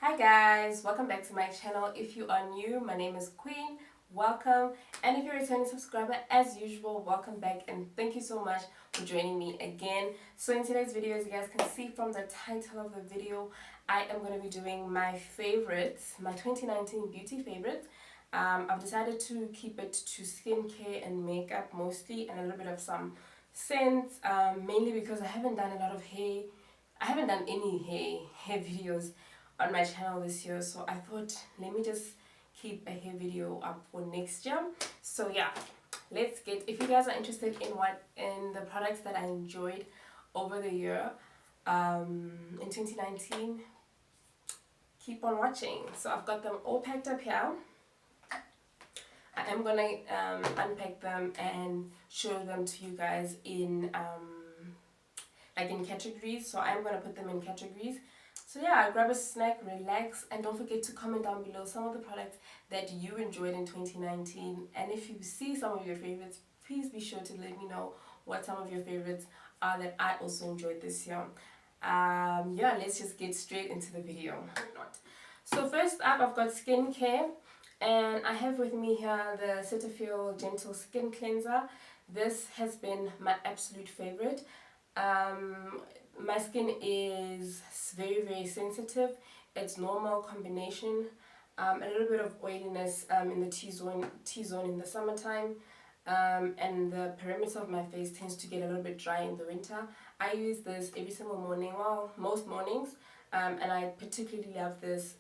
Hi guys, welcome back to my channel. If you are new, my name is Queen. Welcome. And if you're a returning subscriber, as usual, welcome back and thank you so much for joining me again. So in today's video, as you guys can see from the title of the video, I am going to be doing my favorites, my 2019 beauty favorites. I've decided to keep it to skincare and makeup mostly, and a little bit of some scents, mainly because I haven't done a lot of hair. I haven't done any hair videos on my channel this year, so I thought let me just keep a hair video up for next year. So yeah, let's get, if you guys are interested in the products that I enjoyed over the year in 2019, keep on watching. So I've got them all packed up here. I am gonna unpack them and show them to you guys in like in categories. So I'm gonna put them in categories. So yeah, grab a snack, relax, and don't forget to comment down below some of the products that you enjoyed in 2019. And if you see some of your favorites, please be sure to let me know what some of your favorites are that I also enjoyed this year. Yeah, let's just get straight into the video. So first up, I've got skincare, and I have with me here the Cetaphil Gentle Skin Cleanser. This has been my absolute favorite. My skin is very sensitive. It's normal combination, a little bit of oiliness in the T-zone in the summertime, and the perimeter of my face tends to get a little bit dry in the winter. I use this every single morning, well, most mornings, and I particularly love this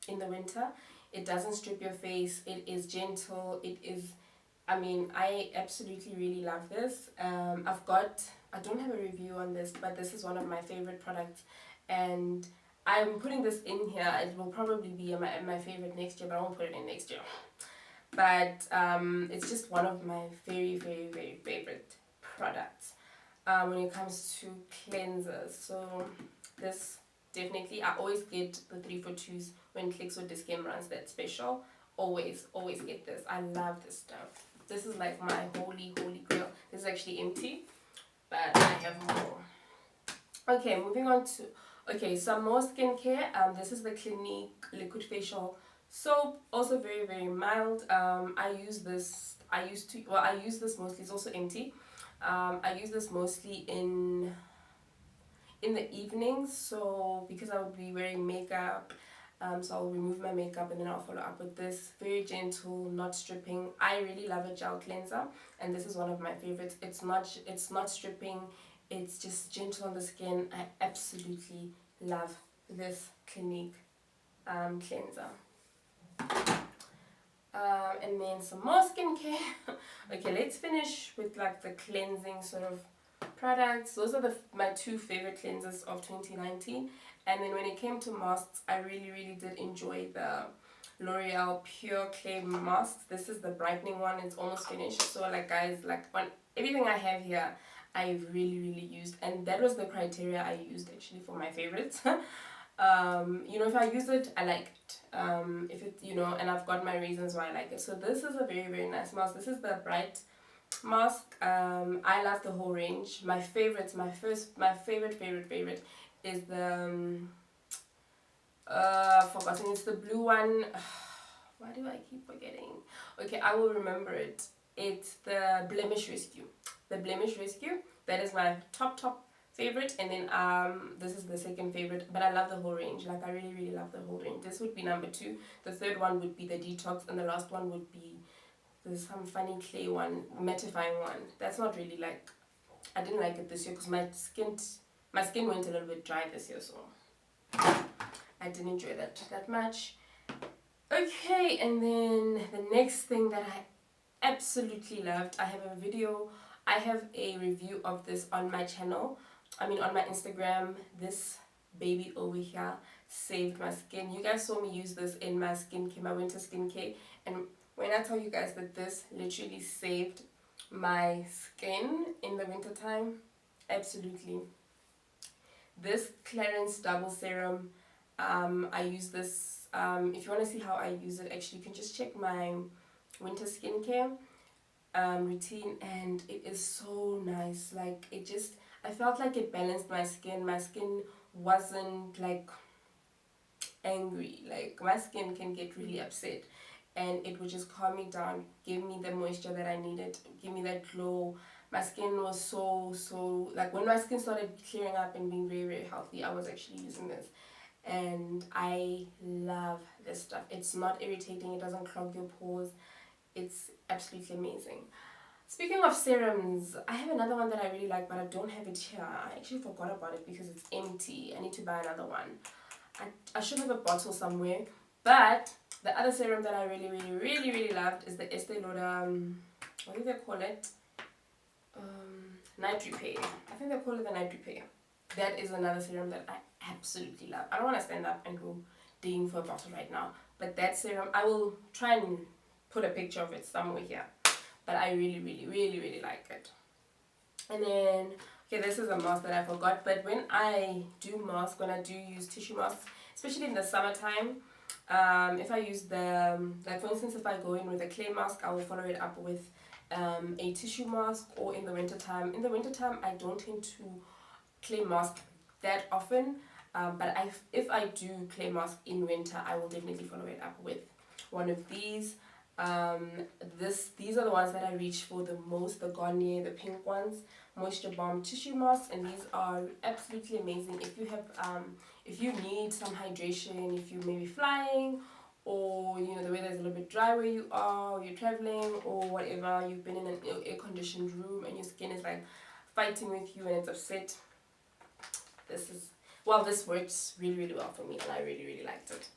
in the winter. It doesn't strip your face. It is gentle. It is, I mean, I absolutely really love this. I don't have a review on this, but this is one of my favorite products, and I'm putting this in here. It will probably be my favorite next year, but I won't put it in next year. But it's just one of my very favorite products when it comes to cleansers. So this definitely, I always get the 3 for 2s when Clicks or Discount runs that special. Always get this. I love this stuff. This is like my holy grail. This is actually empty, but I have more. Okay, moving on to, okay, some more skincare. This is the Clinique liquid facial soap, also very mild. I use this, I use this mostly, it's also empty. I use this mostly in the evenings, so because I would be wearing makeup, so I'll remove my makeup and then I'll follow up with this. Very gentle, not stripping. I really love a gel cleanser, and this is one of my favorites. It's not stripping, it's just gentle on the skin. I absolutely love this Clinique cleanser. And then some more skincare. Okay, let's finish with like the cleansing sort of products. Those are my two favorite cleansers of 2019. And then when it came to masks, I really did enjoy the L'Oreal Pure Clay mask. This is the brightening one. It's almost finished. So like guys, like on everything I have here, I've really used, and that was the criteria I used actually for my favorites. If I use it, I like it. If it, and I've got my reasons why I like it. So this is a very nice mask. This is the Bright mask. I love the whole range. My favorites, my favorite is the forgotten. It's the blue one. Why do I keep forgetting? Okay, I will remember it. It's the Blemish Rescue. The Blemish Rescue. That is my top favorite, and then this is the second favorite, but I love the whole range. Like I really love the whole range. This would be number 2. The third one would be the Detox, and the last one would be there's some funny clay one, mattifying one. That's not really like, I didn't like it this year because my skin went a little bit dry this year, so I didn't enjoy that much. Okay, and then the next thing that I absolutely loved, I have a review of this on my channel. I mean on my Instagram. This baby over here saved my skin. You guys saw me use this in my skincare, my winter skincare, and when I tell you guys that this literally saved my skin in the winter time, absolutely. This Clarins Double Serum, I use this, if you want to see how I use it, actually you can just check my winter skincare routine, and it is so nice. Like I felt like it balanced my skin. My skin wasn't like, angry. Like my skin can get really upset, and it would just calm me down, give me the moisture that I needed, give me that glow. My skin was so like when my skin started clearing up and being very healthy, I was actually using this, and I love this stuff. It's not irritating, it doesn't clog your pores. It's absolutely amazing. Speaking of serums, I have another one that I really like, but I don't have it here. I actually forgot about it because it's empty. I need to buy another one. I should have a bottle somewhere. But the other serum that I really loved is the Estee Lauder, what do they call it? Night Repair. I think they call it the Night Repair. That is another serum that I absolutely love. I don't want to stand up and go digging for a bottle right now. But that serum, I will try and put a picture of it somewhere here. But I really like it. And then, okay, this is a mask that I forgot. But when I do mask, when I do use tissue masks, especially in the summertime, if I use the, like for instance, if I go in with a clay mask, I will follow it up with a tissue mask. Or in the wintertime, I don't tend to clay mask that often, but if I do clay mask in winter, I will definitely follow it up with one of these. These are the ones that I reach for the most, the Garnier, the pink ones, Moisture Bomb tissue masks, and these are absolutely amazing if you have if you need some hydration, if you may be flying, or you know the weather is a little bit dry where you are, or you're traveling, or whatever, you've been in an air-conditioned room and your skin is like fighting with you and it's upset. This works really well for me, and I really liked it.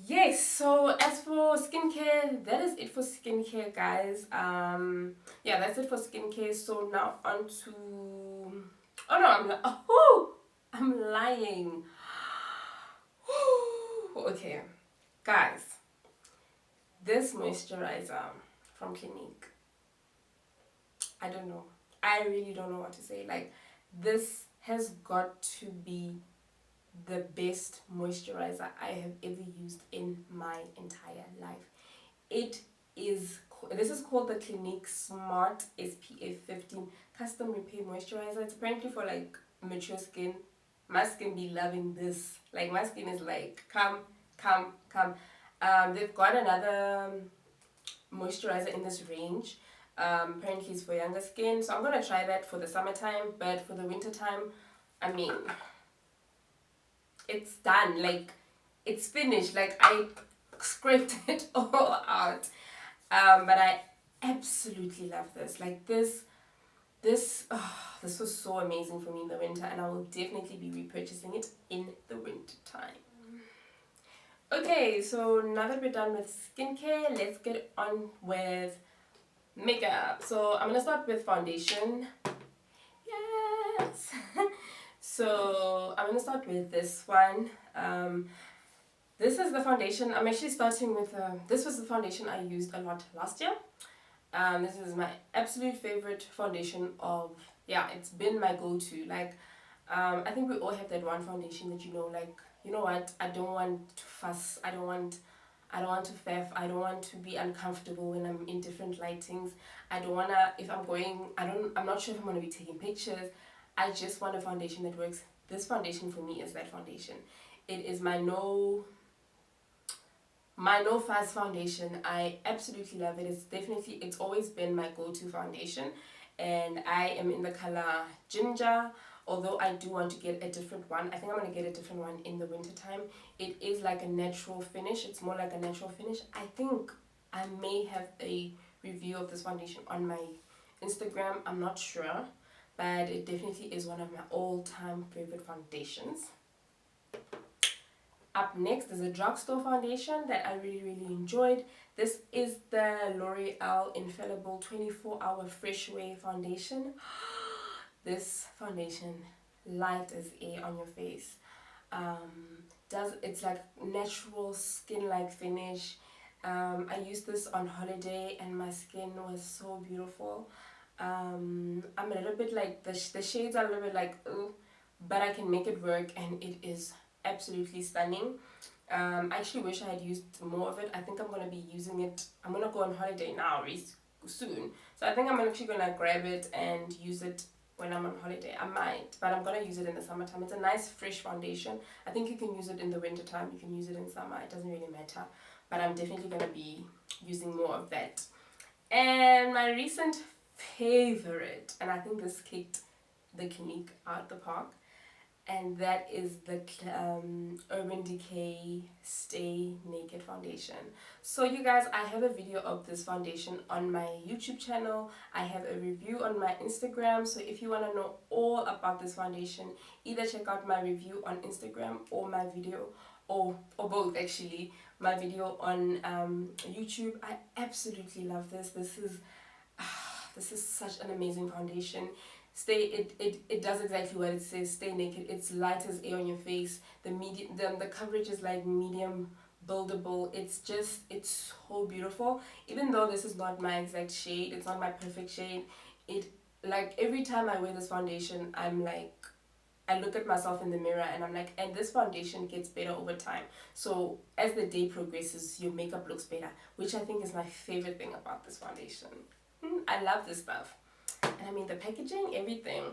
Yes, so as for skincare, that is it for skincare, guys. Yeah, that's it for skincare. So now on to, I'm lying. Okay, guys, this moisturizer from Clinique, I don't know. I really don't know what to say. Like, this has got to be the best moisturizer I have ever used in my entire life. This is called the Clinique Smart SPF 15 Custom Repair Moisturizer. It's apparently for like mature skin. My skin be loving this. Like my skin is like, come. They've got another moisturizer in this range. Apparently it's for younger skin. So I'm going to try that for the summertime. But for the winter time, I mean, it's done. Like, it's finished. Like, I scraped it all out. But I absolutely love this. Like, this was so amazing for me in the winter, and I will definitely be repurchasing it in the winter time. Okay, so now that we're done with skincare, let's get on with makeup. So I'm gonna start with foundation. Yes. So I'm gonna start with this one. This is the foundation. I'm actually starting with this was the foundation I used a lot last year. This is my absolute favorite foundation of, yeah, it's been my go-to. Like, I think we all have that one foundation that, you know, like, you know what, I don't want to fuss, I don't want to faff, I don't want to be uncomfortable when I'm in different lightings. I don't wanna, if I'm going, I'm not sure if I'm gonna be taking pictures. I just want a foundation that works. This foundation for me is that foundation. It is my no fuss foundation. I absolutely love it. It's always been my go-to foundation, and I am in the color ginger. Although I do want to get a different one. I think I'm going to get a different one in the winter time. It is like a natural finish. It's more like a natural finish. I think I may have a review of this foundation on my Instagram. I'm not sure, but it definitely is one of my all-time favorite foundations. Up next is a drugstore foundation that I really enjoyed. This is the L'Oreal Infallible 24-Hour Fresh Wear Foundation. This foundation, light as air on your face. It's like natural skin-like finish. I used this on holiday and my skin was so beautiful. I'm a little bit like, the shades are a little bit like, ooh, but I can make it work, and it is absolutely stunning. I actually wish I had used more of it. I think I'm going to be using it. I'm going to go on holiday now soon. So I think I'm actually going to grab it and use it when I'm on holiday. I might, but I'm gonna use it in the summertime. It's a nice fresh foundation. I think you can use it in the winter time, you can use it in summer, it doesn't really matter. But I'm definitely gonna be using more of that. And my recent favorite, and I think this kicked the Clinique out the park, and that is the Urban Decay Stay Naked foundation. So you guys, I have a video of this foundation on my YouTube channel. I have a review on my Instagram, so if you want to know all about this foundation, either check out my review on Instagram or my video, or both actually, my video on YouTube. I absolutely love this. This is such an amazing foundation. It does exactly what it says. Stay naked. It's light as air on your face. The coverage is like medium buildable. It's so beautiful. Even though this is not my exact shade, it's not my perfect shade, it, like, every time I wear this foundation, I'm like, I look at myself in the mirror and I'm like, and this foundation gets better over time. So as the day progresses, your makeup looks better, which I think is my favorite thing about this foundation. I love this stuff. And I mean, the packaging, everything,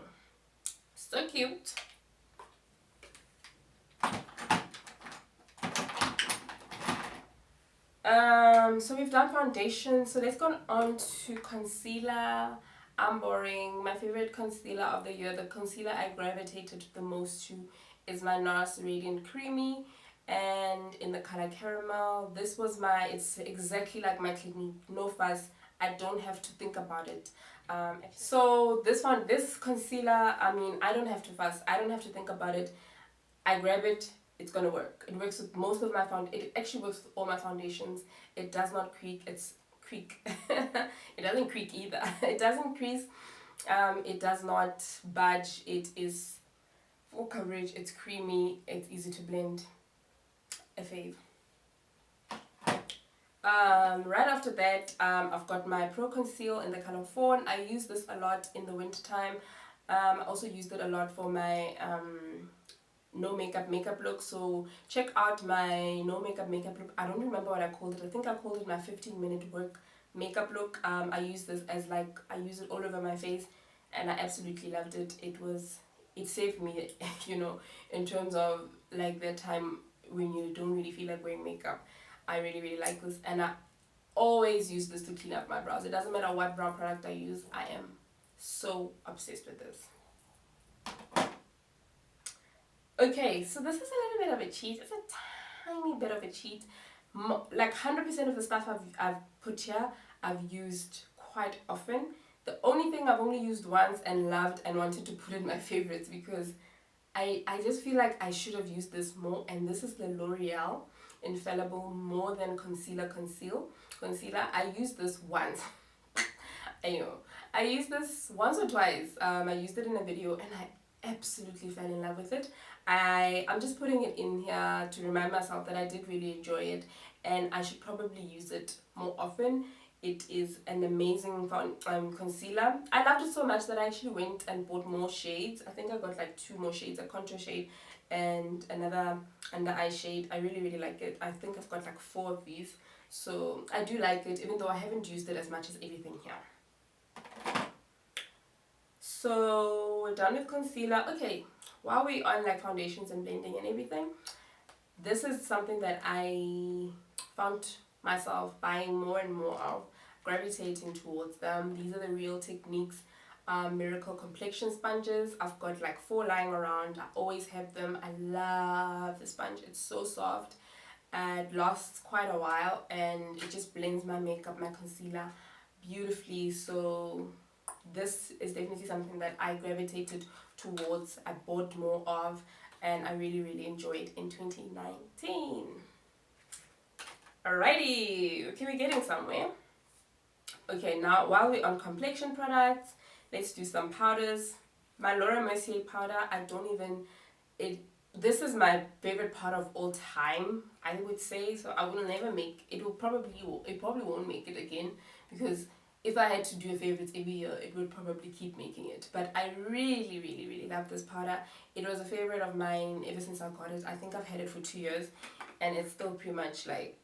so cute. So we've done foundation, so let's go on to concealer. I'm boring. My favorite concealer of the year, the concealer I gravitated the most to, is my NARS Radiant Creamy, and in the color caramel. This was it's exactly like my Clinique, no fuss. I don't have to think about it. So this concealer, I mean, I don't have to fuss. I don't have to think about it. I grab it, it's gonna work. It works with most of my it actually works with all my foundations. It does not creak. It doesn't creak either. It doesn't crease. It does not budge. It is full coverage. It's creamy. It's easy to blend. A fave. Right after that, I've got my Pro Conceal in the color Fawn. I use this a lot in the winter time. I also used it a lot for my no makeup look. So check out my no makeup look. I don't remember what I called it. I think I called it my 15-minute work makeup look. I use this as, like, I use it all over my face, and I absolutely loved it. It saved me you know, in terms of like the time when you don't really feel like wearing makeup. I really like this, and I always use this to clean up my brows. It doesn't matter what brow product I use, I am so obsessed with this. Okay, so this is a little bit of a cheat. It's a tiny bit of a cheat. Like 100% of the stuff I've put here, I've used quite often. The only thing I've only used once and loved and wanted to put in my favorites, because I just feel like I should have used this more, and this is the L'Oreal Infallible More Than Concealer Concealer. I used this once. I know. I used this once or twice. I used it in a video and I absolutely fell in love with it. I'm just putting it in here to remind myself that I did really enjoy it, and I should probably use it more often. It is an amazing concealer. I loved it so much that I actually went and bought more shades. I think I got like 2 more shades, a contour shade and another under eye shade. I really like it. I think I've got like 4 of these. So I do like it, even though I haven't used it as much as everything here. So we're done with concealer. Okay, while we're on like foundations and blending and everything, this is something that I found myself buying more and more of, gravitating towards them. These are the Real Techniques Miracle Complexion Sponges. I've got like 4 lying around. I always have them. I love the sponge. It's so soft. It lasts quite a while, and it just blends my makeup, my concealer beautifully. So this is definitely something that I gravitated towards. I bought more of, and I really enjoyed in 2019. Alrighty, okay, we're getting somewhere. Okay, now while we're on complexion products, let's do some powders. My Laura Mercier powder, this is my favorite powder of all time, I would say. So I will never make it. It probably won't make it again, because if I had to do a favorites every year, it would probably keep making it. But I really love this powder. It was a favorite of mine ever since I got it. I think I've had it for 2 years, and it's still pretty much like,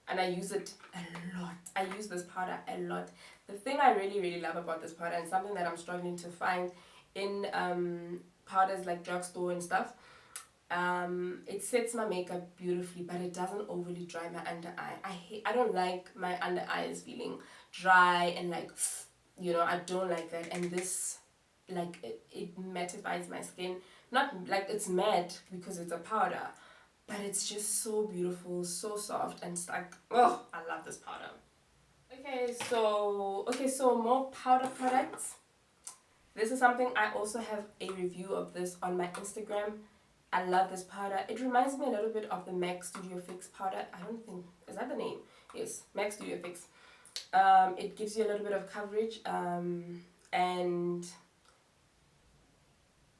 and I use it a lot. I use this powder a lot. The thing I really love about this powder, and something that I'm struggling to find, in powders like drugstore and stuff. It sets my makeup beautifully, but it doesn't overly dry my under eye. I don't like my under eyes feeling dry and like, you know, I don't like that. And this, like, it mattifies my skin. Not like it's matte because it's a powder, but it's just so beautiful, so soft, and it's like, oh, I love this powder. Okay, so more powder products. This is something I also have a review of this on my Instagram. I love this powder. It reminds me a little bit of the MAC Studio Fix powder. I don't think, is that the name? Yes, MAC Studio Fix. It gives you a little bit of coverage, and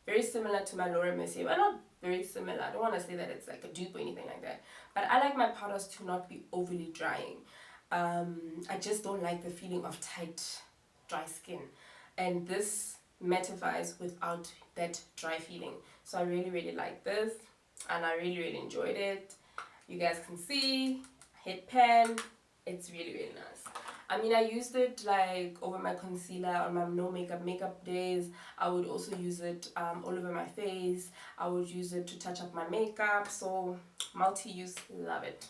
very similar to my Laura Mercier. Well, not very similar. I don't want to say that it's like a dupe or anything like that. But I like my powders to not be overly drying. I just don't like the feeling of tight, dry skin. And this mattifies without that dry feeling. So I really, really like this. And I really, really enjoyed it. You guys can see, hit pan. It's really, really nice. I mean, I used it like over my concealer on my no makeup days. I would also use it all over my face. I would use it to touch up my makeup. So multi-use, love it.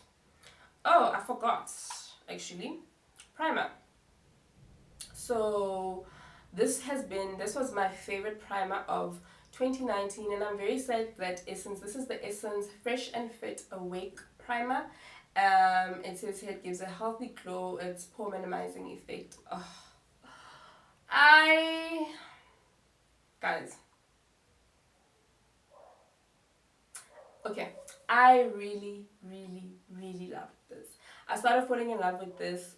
Oh, I forgot actually, primer. So this was my favorite primer of 2019, and I'm very sad that this is the Essence Fresh and Fit Awake primer. It says here it gives a healthy glow. It's pore minimizing effect. Oh, I guys, okay, I really, really, really love this. I started falling in love with this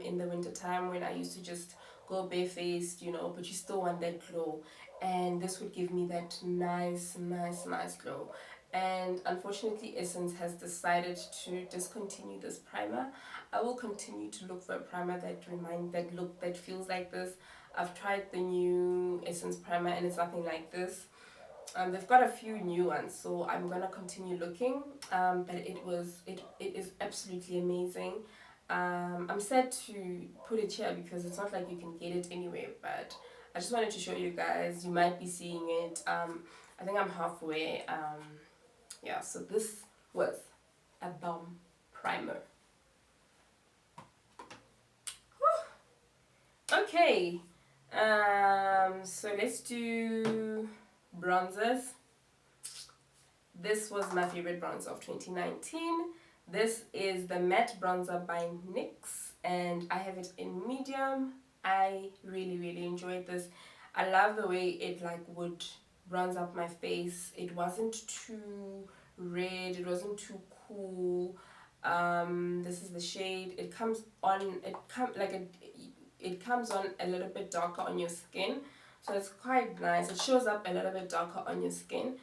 in the winter time when I used to just go barefaced, you know, but you still want that glow. And this would give me that nice, nice, nice glow. And unfortunately, Essence has decided to discontinue this primer. I will continue to look for a primer that feels like this. I've tried the new Essence primer and it's nothing like this. They've got a few new ones, so I'm gonna continue looking. But it is absolutely amazing. I'm sad to put it here because it's not like you can get it anywhere, but I just wanted to show you guys. You might be seeing it. I think I'm halfway. Yeah, so this was a bomb primer. Whew. Okay, so let's do bronzers. This was my favorite bronzer of 2019. This is the matte bronzer by NYX and I have it in medium. I really, really enjoyed this. I love the way it like would bronze up my face. It wasn't too red, it wasn't too cool. This is the shade. It comes on, it comes on a little bit darker on your skin, so it's quite nice. It shows up a little bit darker on your skin.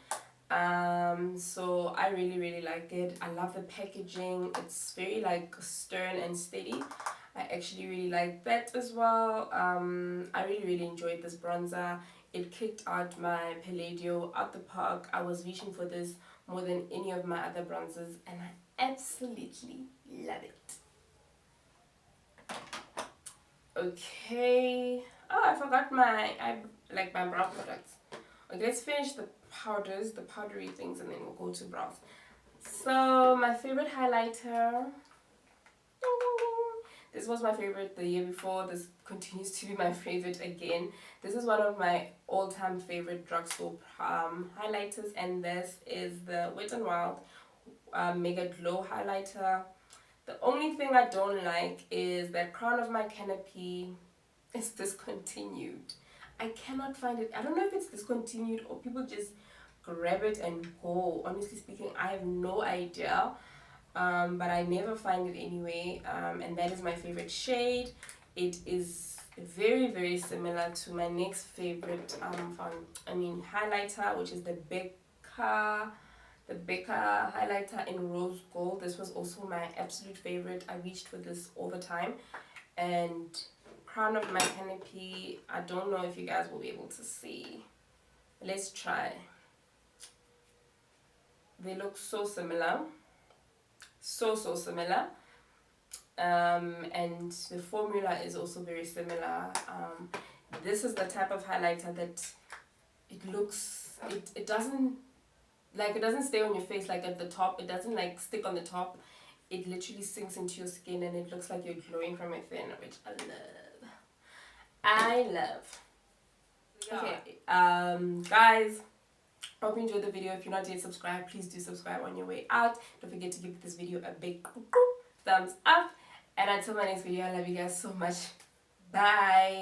So I really, really like it. I love the packaging. It's very like stern and steady. I actually really like that as well. I really, really enjoyed this bronzer. It kicked out my Palladio out the park. I was reaching for this more than any of my other bronzers and I absolutely love it. Okay. Oh, I forgot my brow products. Okay, let's finish the powders, the powdery things, and then we'll go to brows. So my favorite highlighter. This was my favorite the year before. This continues to be my favorite again. This is one of my all-time favorite drugstore highlighters, and this is the Wet n Wild Mega Glow highlighter. The only thing I don't like is that Crown of My Canopy is discontinued. I cannot find it. I don't know if it's discontinued or people just grab it and go. Honestly speaking, I have no idea. But I never find it anyway. And that is my favorite shade. It is very, very similar to my next favorite highlighter, which is the Becca highlighter in rose gold. This was also my absolute favorite. I reached for this all the time. And Crown of My Canopy, I don't know if you guys will be able to see. Let's try. They look so similar. So similar. And the formula is also very similar. This is the type of highlighter that it looks, it doesn't, like, it doesn't stay on your face like at the top. It doesn't like stick on the top. It literally sinks into your skin and it looks like you're glowing from within, which I love. Okay, guys, hope you enjoyed the video. If you're not yet subscribed, please do subscribe on your way out. Don't forget to give this video a big thumbs up. And until my next video, I love you guys so much. Bye.